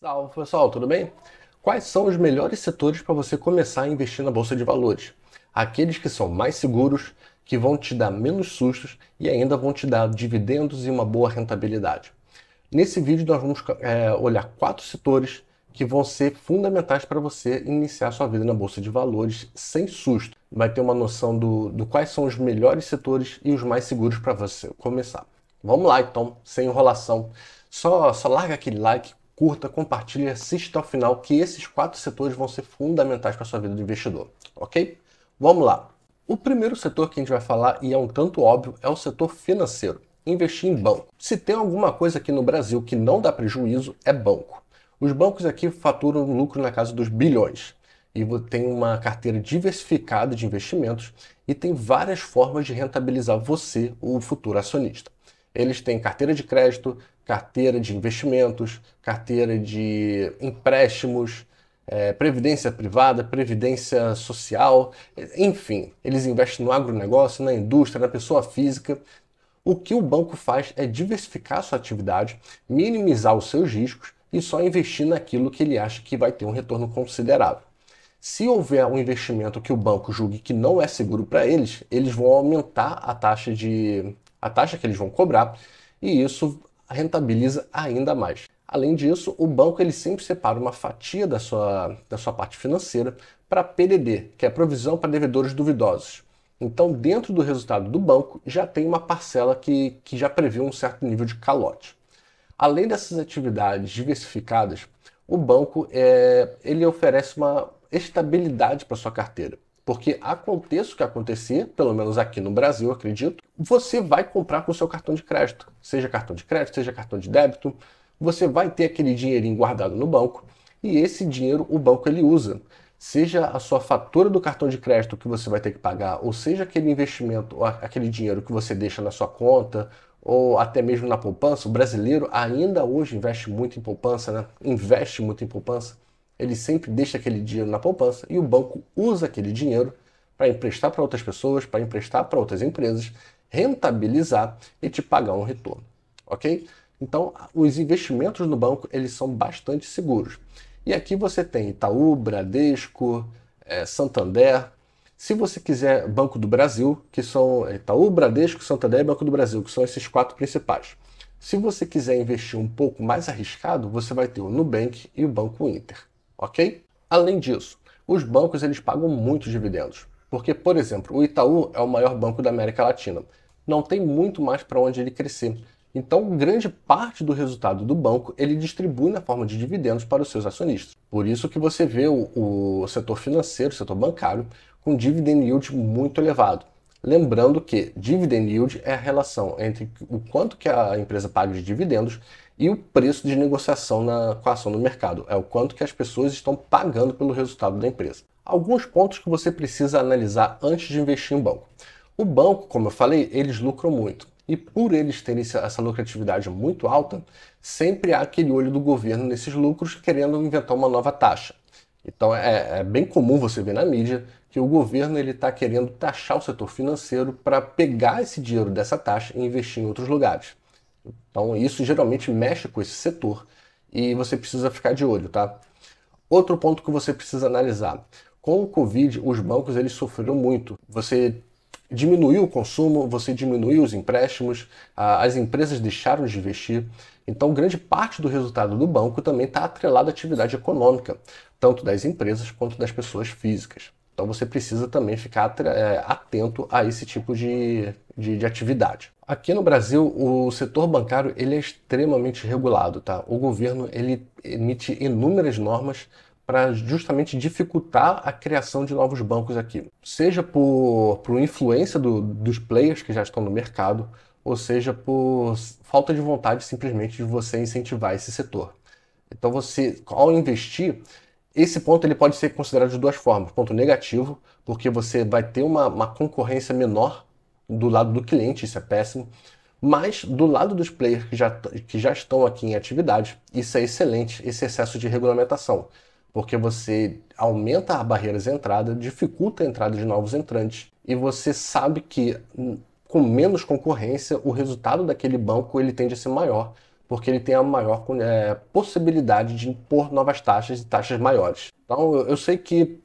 Salve pessoal, tudo bem? Quais são os melhores setores para você começar a investir na Bolsa de Valores? Aqueles que são mais seguros, que vão te dar menos sustos e ainda vão te dar dividendos e uma boa rentabilidade. Nesse vídeo nós vamos olhar 4 setores que vão ser fundamentais para você iniciar sua vida na Bolsa de Valores sem susto. Vai ter uma noção do quais são os melhores setores e os mais seguros para você começar. Vamos lá então, sem enrolação. Só larga aquele like, curta, compartilha e assiste até o final, que esses 4 setores vão ser fundamentais para a sua vida de investidor, ok? Vamos lá. O primeiro setor que a gente vai falar, e é um tanto óbvio, é o setor financeiro. Investir em banco. Se tem alguma coisa aqui no Brasil que não dá prejuízo, é banco. Os bancos aqui faturam lucro na casa dos bilhões. E tem uma carteira diversificada de investimentos e tem várias formas de rentabilizar você, o futuro acionista. Eles têm carteira de crédito, carteira de investimentos, carteira de empréstimos, previdência privada, previdência social, enfim, eles investem no agronegócio, na indústria, na pessoa física. O que o banco faz é diversificar a sua atividade, minimizar os seus riscos e só investir naquilo que ele acha que vai ter um retorno considerável. Se houver um investimento que o banco julgue que não é seguro para eles, eles vão aumentar a taxa que eles vão cobrar e isso rentabiliza ainda mais. Além disso, o banco ele sempre separa uma fatia da sua parte financeira para PDD, que é provisão para devedores duvidosos. Então, dentro do resultado do banco, já tem uma parcela que já prevê um certo nível de calote. Além dessas atividades diversificadas, o banco ele oferece uma estabilidade para sua carteira. Porque aconteça o que acontecer, pelo menos aqui no Brasil, eu acredito, você vai comprar com o seu cartão de crédito. Seja cartão de crédito, seja cartão de débito, você vai ter aquele dinheirinho guardado no banco e esse dinheiro o banco ele usa. Seja a sua fatura do cartão de crédito que você vai ter que pagar, ou seja aquele investimento, ou aquele dinheiro que você deixa na sua conta, ou até mesmo na poupança. O brasileiro ainda hoje investe muito em poupança, né? Investe muito em poupança. Ele sempre deixa aquele dinheiro na poupança e o banco usa aquele dinheiro para emprestar para outras pessoas, para emprestar para outras empresas, rentabilizar e te pagar um retorno, ok? Então, os investimentos no banco, eles são bastante seguros. E aqui você tem Itaú, Bradesco, Santander. Se você quiser Banco do Brasil, que são Itaú, Bradesco, Santander e Banco do Brasil, que são esses 4 principais. Se você quiser investir um pouco mais arriscado, você vai ter o Nubank e o Banco Inter, ok? Além disso, os bancos eles pagam muitos dividendos. Porque, por exemplo, o Itaú é o maior banco da América Latina. Não tem muito mais para onde ele crescer. Então, grande parte do resultado do banco ele distribui na forma de dividendos para os seus acionistas. Por isso que você vê o setor financeiro, o setor bancário, com dividend yield muito elevado. Lembrando que dividend yield é a relação entre o quanto que a empresa paga de dividendos e o preço de negociação com a ação no mercado. É o quanto que as pessoas estão pagando pelo resultado da empresa. Alguns pontos que você precisa analisar antes de investir em banco. O banco, como eu falei, eles lucram muito. E por eles terem essa lucratividade muito alta, sempre há aquele olho do governo nesses lucros querendo inventar uma nova taxa. Então é bem comum você ver na mídia que o governo está querendo taxar o setor financeiro para pegar esse dinheiro dessa taxa e investir em outros lugares. Então isso geralmente mexe com esse setor e você precisa ficar de olho, tá? Outro ponto que você precisa analisar. Com o Covid, os bancos eles sofreram muito. Você diminuiu o consumo, você diminuiu os empréstimos, as empresas deixaram de investir. Então, grande parte do resultado do banco também está atrelado à atividade econômica, tanto das empresas quanto das pessoas físicas. Então, você precisa também ficar atento a esse tipo de atividade. Aqui no Brasil, o setor bancário ele é extremamente regulado, tá? O governo ele emite inúmeras normas para justamente dificultar a criação de novos bancos aqui. Seja por influência dos players que já estão no mercado, ou seja por falta de vontade simplesmente de você incentivar esse setor. Então você, ao investir, esse ponto ele pode ser considerado de duas formas. Ponto negativo, porque você vai ter uma concorrência menor do lado do cliente, isso é péssimo. Mas do lado dos players que já estão aqui em atividade, isso é excelente, esse excesso de regulamentação. Porque você aumenta as barreiras de entrada, dificulta a entrada de novos entrantes e você sabe que com menos concorrência o resultado daquele banco ele tende a ser maior, porque ele tem a maior possibilidade de impor novas taxas e taxas maiores. Então, eu sei que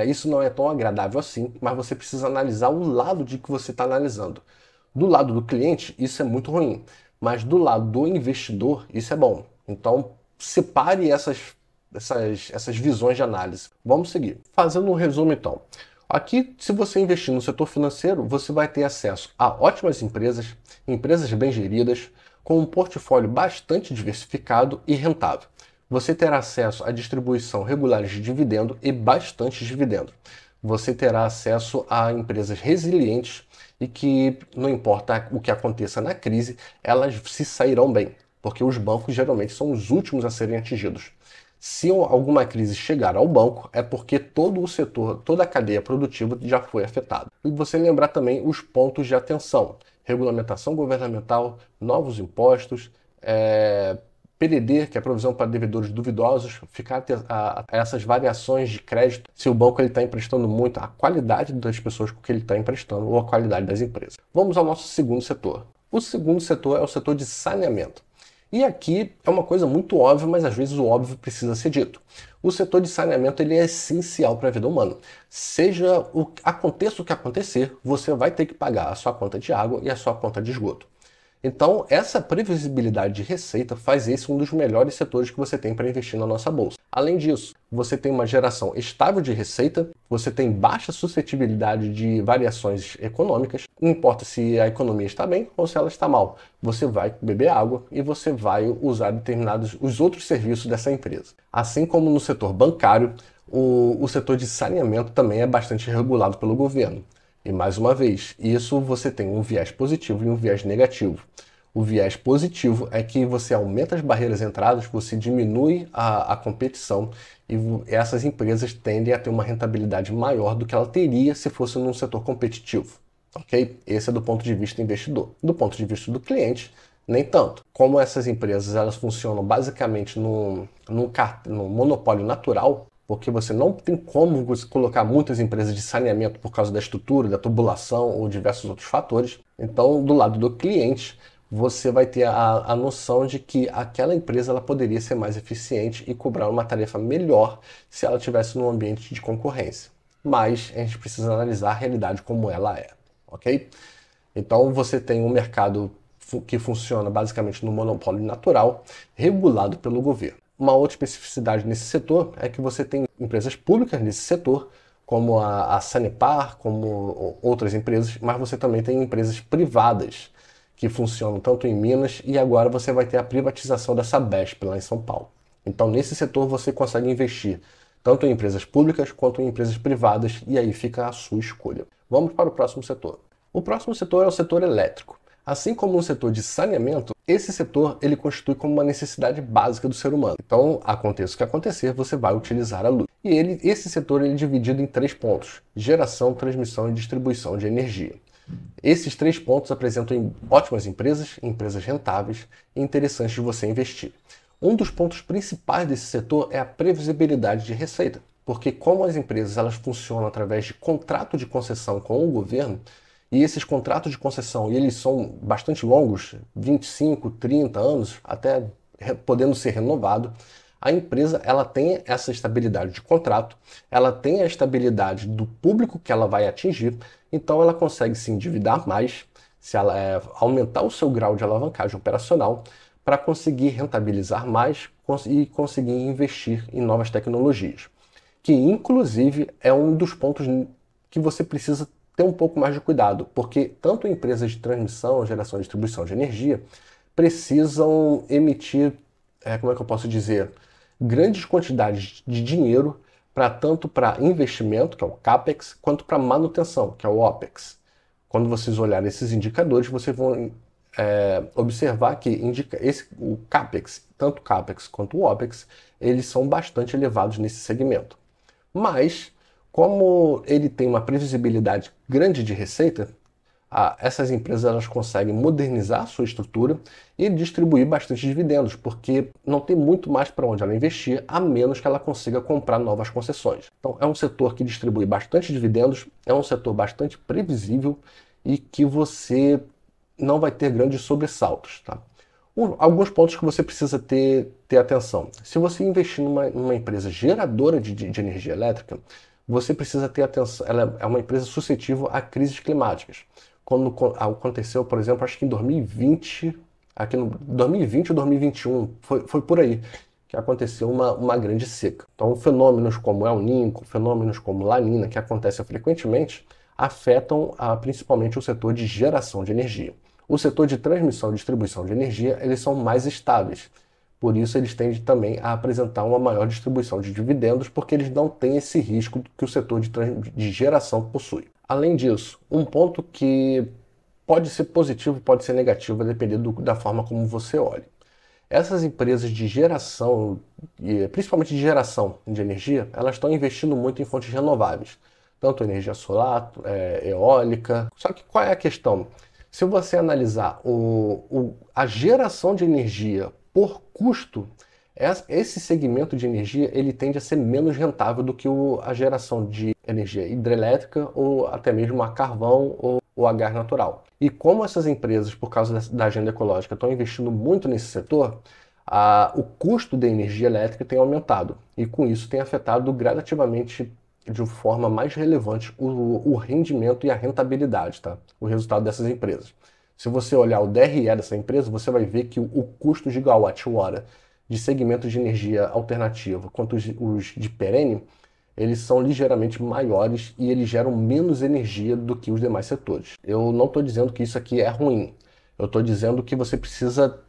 isso não é tão agradável assim, mas você precisa analisar o lado de que você está analisando. Do lado do cliente, isso é muito ruim, mas do lado do investidor, isso é bom. Então, separe essas visões de análise. Vamos seguir. Fazendo um resumo, então. Aqui, se você investir no setor financeiro, você vai ter acesso a ótimas empresas, empresas bem geridas, com um portfólio bastante diversificado e rentável. Você terá acesso à distribuição regular de dividendo e bastante dividendo. Você terá acesso a empresas resilientes e que, não importa o que aconteça na crise, elas se sairão bem, porque os bancos geralmente são os últimos a serem atingidos. Se alguma crise chegar ao banco, é porque todo o setor, toda a cadeia produtiva já foi afetada. E você lembrar também os pontos de atenção: regulamentação governamental, novos impostos, PDD, que é provisão para devedores duvidosos, ficar a essas variações de crédito, se o banco está emprestando muito, a qualidade das pessoas com que ele está emprestando ou a qualidade das empresas. Vamos ao nosso segundo setor. O segundo setor é o setor de saneamento. E aqui é uma coisa muito óbvia, mas às vezes o óbvio precisa ser dito. O setor de saneamento ele é essencial para a vida humana. Aconteça o que acontecer, você vai ter que pagar a sua conta de água e a sua conta de esgoto. Então, essa previsibilidade de receita faz esse um dos melhores setores que você tem para investir na nossa bolsa. Além disso, você tem uma geração estável de receita, você tem baixa suscetibilidade de variações econômicas, não importa se a economia está bem ou se ela está mal. Você vai beber água e você vai usar os outros serviços dessa empresa. Assim como no setor bancário, o setor de saneamento também é bastante regulado pelo governo. E mais uma vez, isso você tem um viés positivo e um viés negativo. O viés positivo é que você aumenta as barreiras de entrada, você diminui a competição e essas empresas tendem a ter uma rentabilidade maior do que ela teria se fosse num setor competitivo. Ok? Esse é do ponto de vista do investidor. Do ponto de vista do cliente, nem tanto. Como essas empresas elas funcionam basicamente num monopólio natural, porque você não tem como você colocar muitas empresas de saneamento por causa da estrutura, da tubulação ou diversos outros fatores. Então, do lado do cliente, você vai ter a noção de que aquela empresa ela poderia ser mais eficiente e cobrar uma tarefa melhor se ela estivesse num ambiente de concorrência. Mas a gente precisa analisar a realidade como ela é, ok? Então, você tem um mercado que funciona basicamente no monopólio natural, regulado pelo governo. Uma outra especificidade nesse setor é que você tem empresas públicas nesse setor, como a Sanepar, como outras empresas, mas você também tem empresas privadas que funcionam tanto em Minas e agora você vai ter a privatização da Sabesp lá em São Paulo. Então, nesse setor você consegue investir tanto em empresas públicas quanto em empresas privadas e aí fica a sua escolha. Vamos para o próximo setor. O próximo setor é o setor elétrico. Assim como no setor de saneamento, esse setor ele constitui como uma necessidade básica do ser humano. Então, aconteça o que acontecer, você vai utilizar a luz. E esse setor ele é dividido em 3 pontos: geração, transmissão e distribuição de energia. Esses 3 pontos apresentam ótimas empresas, empresas rentáveis e interessantes de você investir. Um dos pontos principais desse setor é a previsibilidade de receita, porque como as empresas elas funcionam através de contrato de concessão com o governo, e esses contratos de concessão, eles são bastante longos, 25, 30 anos, até podendo ser renovado, a empresa ela tem essa estabilidade de contrato, ela tem a estabilidade do público que ela vai atingir, então ela consegue se endividar mais, se ela aumentar o seu grau de alavancagem operacional para conseguir rentabilizar mais e conseguir investir em novas tecnologias, que inclusive é um dos pontos que você precisa ter um pouco mais de cuidado, porque tanto empresas de transmissão, geração e distribuição de energia precisam emitir, como é que eu posso dizer, grandes quantidades de dinheiro tanto para investimento, que é o CAPEX, quanto para manutenção, que é o OPEX. Quando vocês olharem esses indicadores, vocês vão observar que o CAPEX, tanto o CAPEX quanto o OPEX, eles são bastante elevados nesse segmento. Mas como ele tem uma previsibilidade grande de receita, essas empresas elas conseguem modernizar a sua estrutura e distribuir bastante dividendos, porque não tem muito mais para onde ela investir, a menos que ela consiga comprar novas concessões. Então é um setor que distribui bastante dividendos, é um setor bastante previsível e que você não vai ter grandes sobressaltos, tá? Alguns pontos que você precisa ter atenção. Se você investir numa empresa geradora de energia elétrica, você precisa ter atenção. Ela é uma empresa suscetível a crises climáticas. Quando aconteceu, por exemplo, acho que em 2020, aqui no 2020 ou 2021, foi por aí que aconteceu uma grande seca. Então, fenômenos como El Niño, fenômenos como La Niña, que acontecem frequentemente, afetam principalmente o setor de geração de energia. O setor de transmissão e distribuição de energia, eles são mais estáveis. Por isso, eles tendem também a apresentar uma maior distribuição de dividendos, porque eles não têm esse risco que o setor de geração possui. Além disso, um ponto que pode ser positivo, pode ser negativo, a depender da forma como você olha. Essas empresas de geração, principalmente de geração de energia, elas estão investindo muito em fontes renováveis. Tanto energia solar, eólica. Só que qual é a questão? Se você analisar a geração de energia por custo, esse segmento de energia ele tende a ser menos rentável do que a geração de energia hidrelétrica ou até mesmo a carvão ou a gás natural. E como essas empresas, por causa da agenda ecológica, estão investindo muito nesse setor, o custo da energia elétrica tem aumentado. E com isso tem afetado gradativamente, de forma mais relevante, o rendimento e a rentabilidade, tá? O resultado dessas empresas. Se você olhar o DRE dessa empresa, você vai ver que o custo gigawatt-hora de segmentos de energia alternativa quanto os de perene, eles são ligeiramente maiores e eles geram menos energia do que os demais setores. Eu não estou dizendo que isso aqui é ruim. Eu estou dizendo que você precisa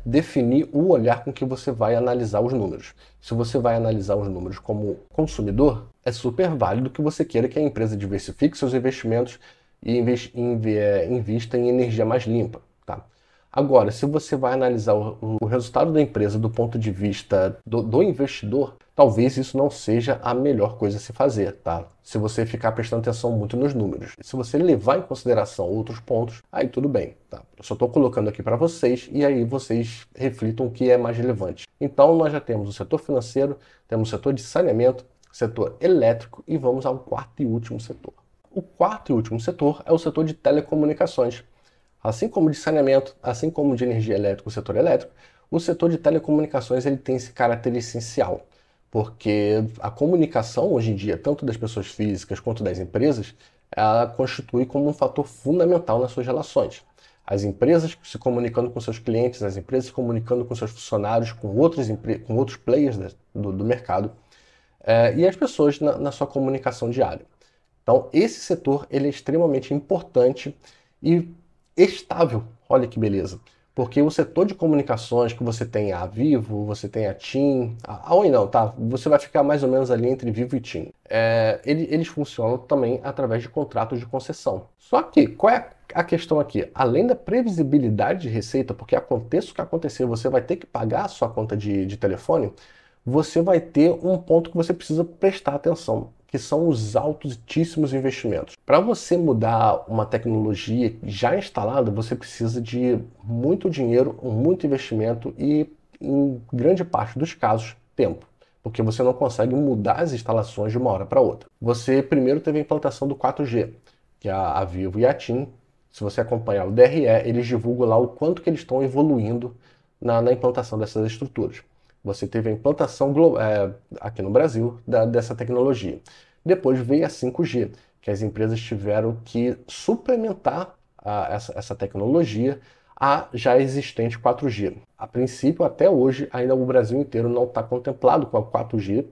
definir o olhar com que você vai analisar os números. Se você vai analisar os números como consumidor, é super válido que você queira que a empresa diversifique seus investimentos e invista em energia mais limpa. Tá? Agora, se você vai analisar o resultado da empresa do ponto de vista do investidor, talvez isso não seja a melhor coisa a se fazer, tá? Se você ficar prestando atenção muito nos números. Se você levar em consideração outros pontos, aí tudo bem, tá? Eu só estou colocando aqui para vocês e aí vocês reflitam o que é mais relevante. Então, nós já temos o setor financeiro, temos o setor de saneamento, setor elétrico e vamos ao quarto e último setor. O quarto e último setor é o setor de telecomunicações. Assim como de saneamento, assim como de energia elétrica, o setor elétrico, o setor de telecomunicações ele tem esse caráter essencial, porque a comunicação hoje em dia, tanto das pessoas físicas quanto das empresas, ela constitui como um fator fundamental nas suas relações. As empresas se comunicando com seus clientes, as empresas se comunicando com seus funcionários, com outros players do mercado, e as pessoas na sua comunicação diária. Então, esse setor ele é extremamente importante e estável, olha que beleza, porque o setor de comunicações que você tem a Vivo, você tem a TIM, a Oi não, tá? Você vai ficar mais ou menos ali entre Vivo e TIM. Eles funcionam também através de contratos de concessão. Só que, qual é a questão aqui? Além da previsibilidade de receita, porque aconteça o que acontecer, você vai ter que pagar a sua conta de telefone, você vai ter um ponto que você precisa prestar atenção, que são os altíssimos investimentos. Para você mudar uma tecnologia já instalada, você precisa de muito dinheiro, muito investimento e, em grande parte dos casos, tempo, porque você não consegue mudar as instalações de uma hora para outra. Você primeiro teve a implantação do 4G, que é a Vivo e a TIM. Se você acompanhar o DRE, eles divulgam lá o quanto que eles estão evoluindo na implantação dessas estruturas. Você teve a implantação aqui no Brasil dessa tecnologia. Depois veio a 5G, que as empresas tiveram que suplementar essa tecnologia a já existente 4G. A princípio, até hoje, ainda o Brasil inteiro não está contemplado com a 4G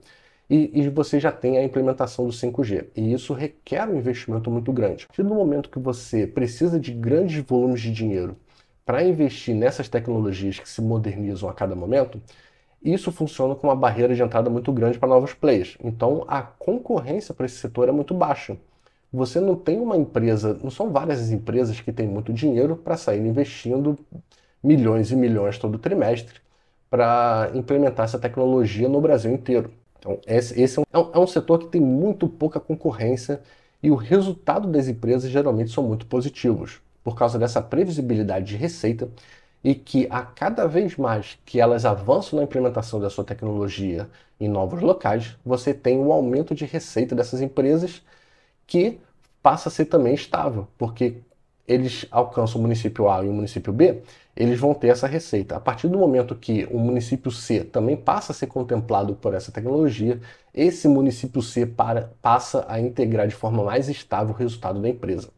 e você já tem a implementação do 5G. E isso requer um investimento muito grande. No momento que você precisa de grandes volumes de dinheiro para investir nessas tecnologias que se modernizam a cada momento, isso funciona como uma barreira de entrada muito grande para novos players. Então, a concorrência para esse setor é muito baixa. Você não tem uma empresa, não são várias as empresas que têm muito dinheiro para sair investindo milhões e milhões todo trimestre para implementar essa tecnologia no Brasil inteiro. Então, esse é um setor que tem muito pouca concorrência e o resultado das empresas geralmente são muito positivos, por causa dessa previsibilidade de receita e que a cada vez mais que elas avançam na implementação da sua tecnologia em novos locais, você tem um aumento de receita dessas empresas que passa a ser também estável, porque eles alcançam o município A e o município B, eles vão ter essa receita. A partir do momento que o município C também passa a ser contemplado por essa tecnologia, esse município C passa a integrar de forma mais estável o resultado da empresa.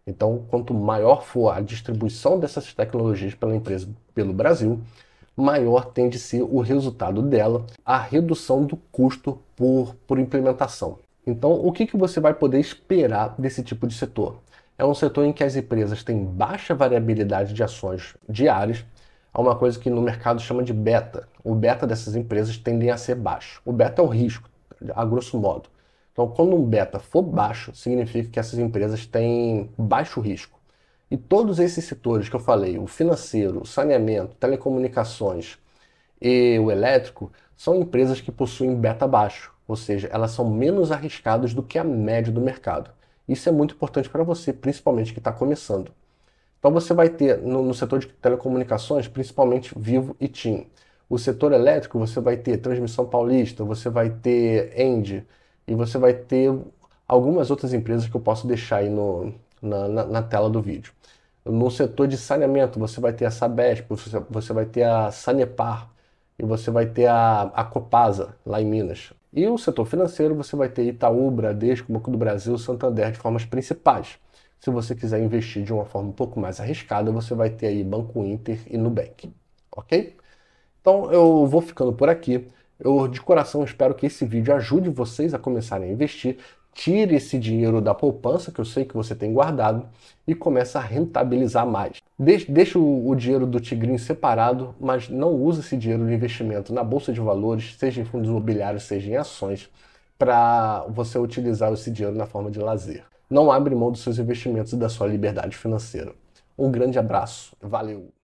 Então, quanto maior for a distribuição dessas tecnologias pela empresa pelo Brasil, maior tende a ser o resultado dela, a redução do custo por implementação. Então, o que você vai poder esperar desse tipo de setor? É um setor em que as empresas têm baixa variabilidade de ações diárias, há uma coisa que no mercado chama de beta. O beta dessas empresas tendem a ser baixo. O beta é o risco, a grosso modo. Então, quando um beta for baixo, significa que essas empresas têm baixo risco. E todos esses setores que eu falei, o financeiro, o saneamento, telecomunicações e o elétrico, são empresas que possuem beta baixo, ou seja, elas são menos arriscadas do que a média do mercado. Isso é muito importante para você, principalmente que está começando. Então você vai ter no setor de telecomunicações, principalmente Vivo e TIM. O setor elétrico, você vai ter Transmissão Paulista, você vai ter ENGIE e você vai ter algumas outras empresas que eu posso deixar aí na tela do vídeo. No setor de saneamento, você vai ter a Sabesp, você vai ter a Sanepar e você vai ter a Copasa, lá em Minas. E o setor financeiro, você vai ter Itaú, Bradesco, Banco do Brasil, Santander de formas principais. Se você quiser investir de uma forma um pouco mais arriscada, você vai ter aí Banco Inter e Nubank, ok? Então eu vou ficando por aqui. Eu de coração espero que esse vídeo ajude vocês a começarem a investir. Tire esse dinheiro da poupança, que eu sei que você tem guardado, e comece a rentabilizar mais. Deixe o dinheiro do Tigrinho separado, mas não use esse dinheiro de investimento na Bolsa de Valores, seja em fundos imobiliários, seja em ações, para você utilizar esse dinheiro na forma de lazer. Não abre mão dos seus investimentos e da sua liberdade financeira. Um grande abraço. Valeu!